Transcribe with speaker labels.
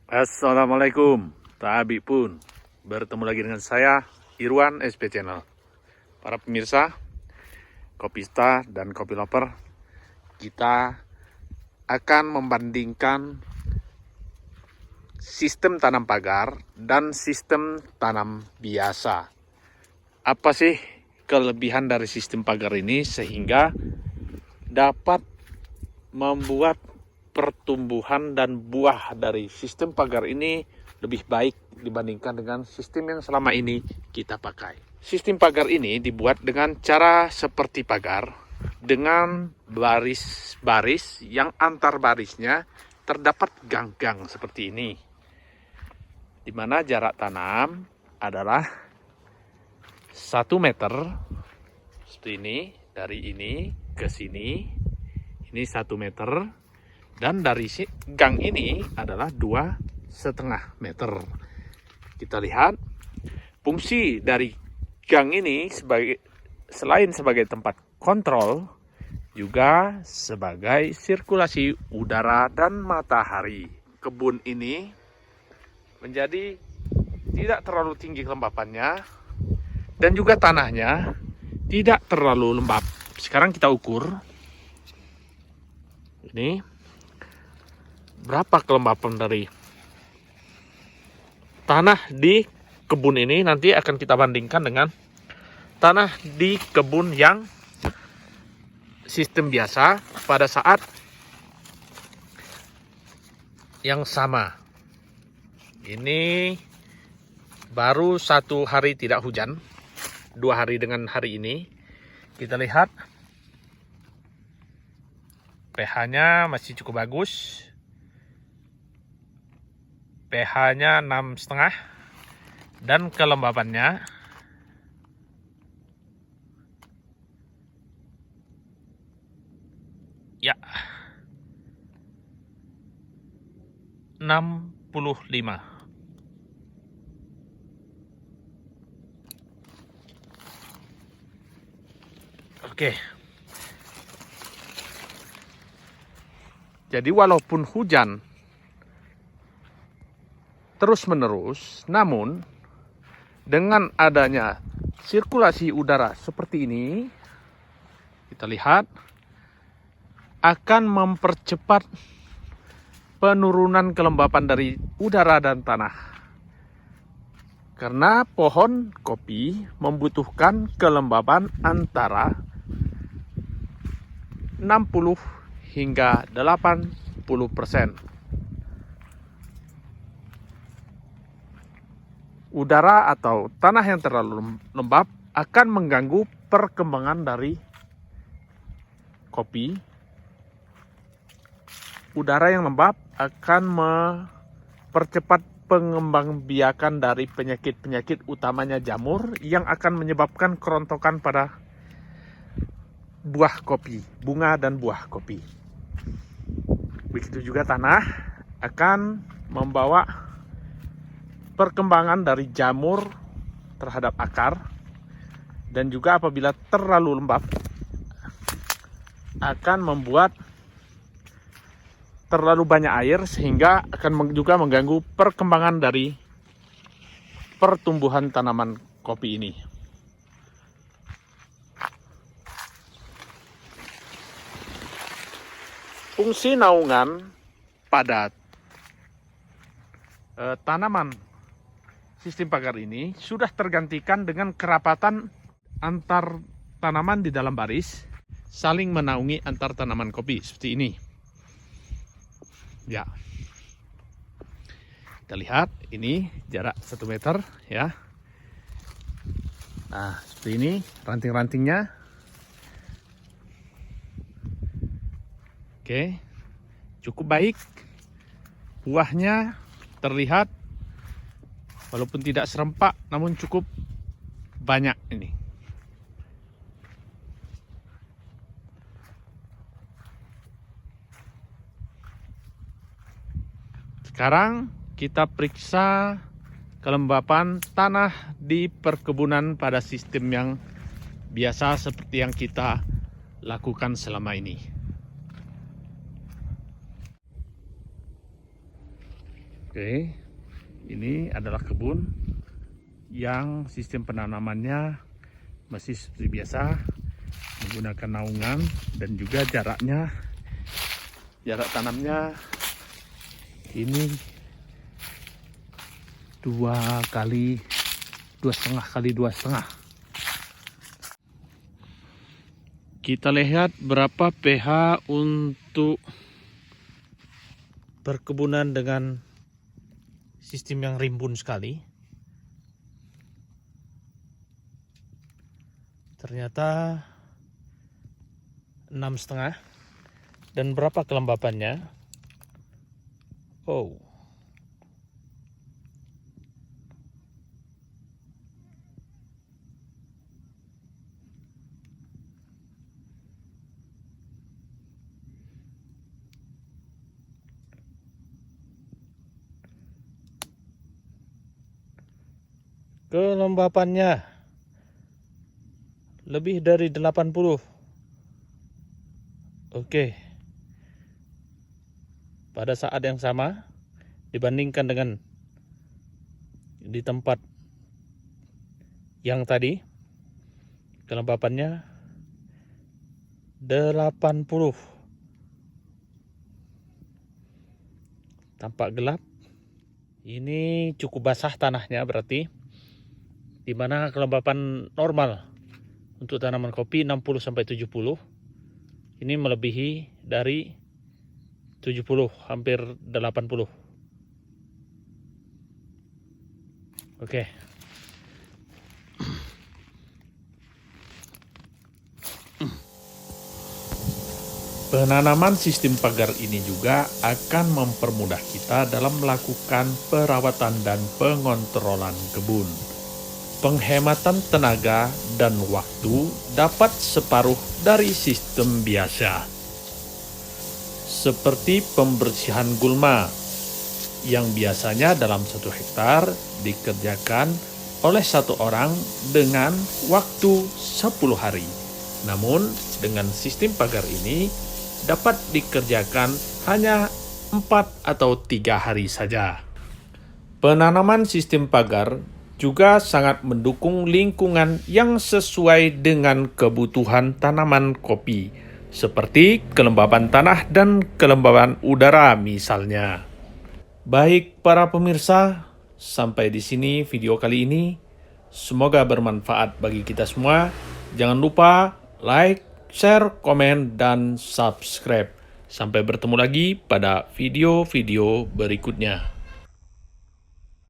Speaker 1: Assalamualaikum, Tabi pun bertemu lagi dengan saya Irwan SP Channel. Para pemirsa, Kopista dan Kopi Lover, kita akan membandingkan sistem tanam pagar dan sistem tanam biasa. Apa sih kelebihan dari sistem pagar ini sehingga dapat membuat pertumbuhan dan buah dari sistem pagar ini lebih baik dibandingkan dengan sistem yang selama ini kita pakai. Sistem pagar ini dibuat dengan cara seperti pagar dengan baris-baris yang antar barisnya terdapat gang-gang seperti ini, di mana jarak tanam adalah 1 meter seperti ini, dari ini ke sini ini 1 meter. Dan dari gang ini adalah 2,5 meter. Kita lihat fungsi dari gang ini selain sebagai tempat kontrol, juga sebagai sirkulasi udara dan matahari. Kebun ini menjadi tidak terlalu tinggi kelembapannya dan juga tanahnya tidak terlalu lembab. Sekarang kita ukur ini berapa kelembapan dari tanah di kebun ini. Nanti akan kita bandingkan dengan tanah di kebun yang sistem biasa pada saat yang sama. Ini baru 1 hari tidak hujan, 2 hari dengan hari ini. Kita lihat pH-nya masih cukup bagus. pH-nya 6,5 dan kelembapannya ya 65. Oke. Jadi walaupun hujan terus-menerus, namun dengan adanya sirkulasi udara seperti ini, kita lihat akan mempercepat penurunan kelembapan dari udara dan tanah. Karena pohon kopi membutuhkan kelembapan antara 60 hingga 80%. Udara atau tanah yang terlalu lembab akan mengganggu perkembangan dari kopi. Udara yang lembab akan mempercepat pengembangbiakan dari penyakit-penyakit utamanya jamur yang akan menyebabkan kerontokan pada buah kopi, bunga dan buah kopi. Begitu juga tanah akan membawa perkembangan dari jamur terhadap akar, dan juga apabila terlalu lembab akan membuat terlalu banyak air sehingga akan juga mengganggu perkembangan dari pertumbuhan tanaman kopi ini. Fungsi naungan pada tanaman sistem pagar ini sudah tergantikan dengan kerapatan antar tanaman di dalam baris, saling menaungi antar tanaman kopi seperti ini. Ya, kita lihat ini jarak 1 meter ya. Nah, seperti ini ranting-rantingnya. Oke, cukup baik. Buahnya terlihat walaupun tidak serempak, namun cukup banyak ini. Sekarang kita periksa kelembapan tanah di perkebunan pada sistem yang biasa seperti yang kita lakukan selama ini. Oke, ini adalah kebun yang sistem penanamannya masih seperti biasa menggunakan naungan, dan juga jarak tanamnya ini 2 kali 2,5 kali 2,5. Kita lihat berapa pH untuk perkebunan dengan sistem yang rimbun sekali. Ternyata 6,5. Dan berapa kelembapannya? Oh, kelembapannya lebih dari 80. Oke. Pada saat yang sama dibandingkan dengan di tempat yang tadi, kelembapannya 80. Tampak gelap. Ini cukup basah tanahnya berarti, di mana kelembapan normal untuk tanaman kopi 60-70. Ini melebihi dari 70, hampir 80. Oke. Penanaman sistem pagar ini juga akan mempermudah kita dalam melakukan perawatan dan pengontrolan kebun. Penghematan tenaga dan waktu dapat separuh dari sistem biasa. Seperti pembersihan gulma, yang biasanya dalam 1 hektar dikerjakan oleh 1 orang dengan waktu 10 hari. Namun dengan sistem pagar ini dapat dikerjakan hanya 4 atau 3 hari saja. Penanaman sistem pagar juga sangat mendukung lingkungan yang sesuai dengan kebutuhan tanaman kopi, seperti kelembaban tanah dan kelembaban udara misalnya. Baik para pemirsa, sampai di sini video kali ini. Semoga bermanfaat bagi kita semua. Jangan lupa like, share, komen, dan subscribe. Sampai bertemu lagi pada video-video berikutnya.